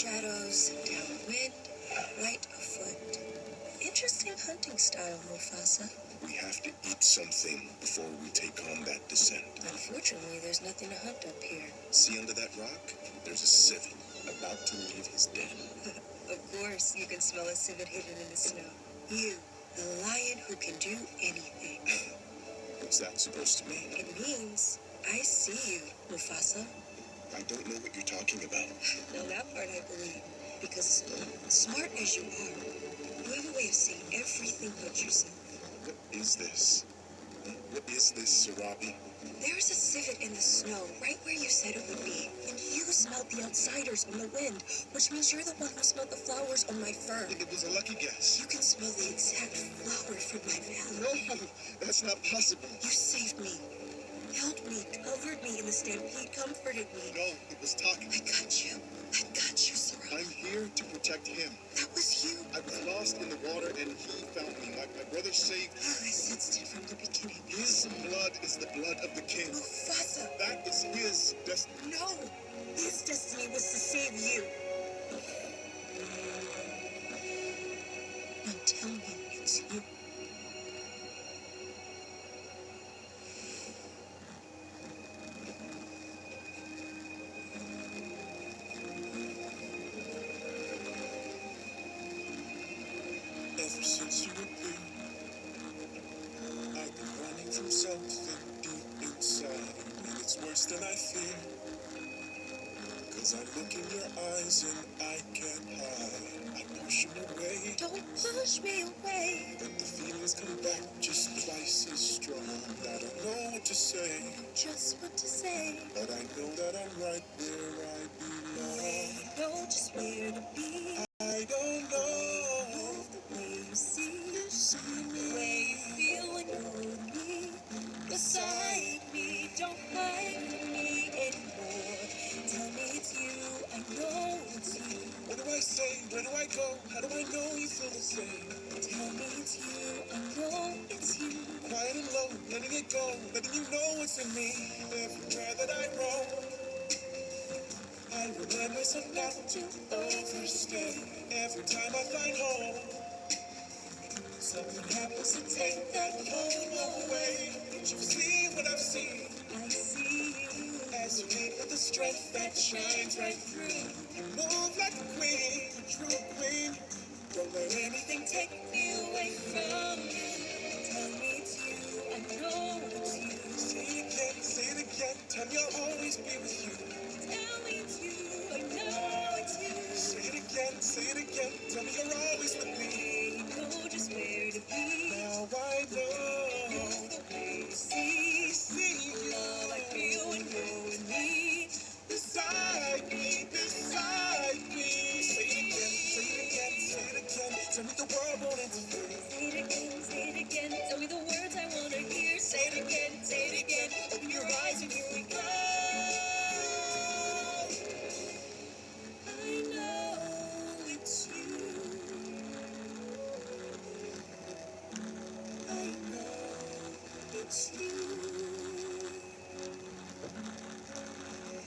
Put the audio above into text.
shadows, downwind, right afoot. Interesting hunting style, Mufasa. We have to eat something before we take on that descent. Unfortunately, there's nothing to hunt up here. See under that rock? There's a civet about to leave his den. Of course, you can smell a civet hidden in the snow. You, the lion who can do anything. What's that supposed to mean? It means, I see you, Mufasa. I don't know what you're talking about. Now that part I believe. Because, smart as you are, you have a way of seeing everything but yourself. What is this? What is this, Sarabi? There's a civet in the snow, right where you said it would be. And you smelled the outsiders on the wind, which means you're the one who smelled the flowers on my fur. It was a lucky guess. You can smell the exact flower from my valley. No, that's not possible. You saved me, held me, covered me in the stampede, comforted me. No, it was talking. I got you, Sarabi. I'm here to protect him. That was you. I was lost in the water and he found me. My brother saved me. I sensed it from the beginning. His blood is the blood of the king. Mufasa. That is his destiny. No, his destiny was to save you. Now tell me it's you. Ever since you were big, I've been running from something deep inside, and it's worse than I fear. 'Cause I look in your eyes and I can't hide. I push them away, Don't push me away. but the feelings come back just twice as strong. I don't know what to say, Just what to say. but I know that I'm right where I belong. I know just where to be. I don't know. The way you see me. The way you feel when you're with me. Beside me, don't hide from me anymore. Tell me it's you, I know it's you. What do I say? Where do I go? How do I know you feel the same? Tell me it's you, I know it's you. Quiet and low, letting it go, letting you know it's in me. Everywhere that I roam, I remind myself not to overstay. Every time I find home, something happens to take that home away. Don't you see what I've seen? I see you. As you lead with the strength that shines right through. You move like a queen, a true queen. Don't let anything take Me away from you. Tell me it's you, I know it's you. say it again, tell me I'll always be with you. Tell me it's you, I know it's you. Say it again, tell me you're always with me. You know just where to be. Now I know, The way you see, see you how I feel when you're with me. beside me, beside me. Say it again, tell me the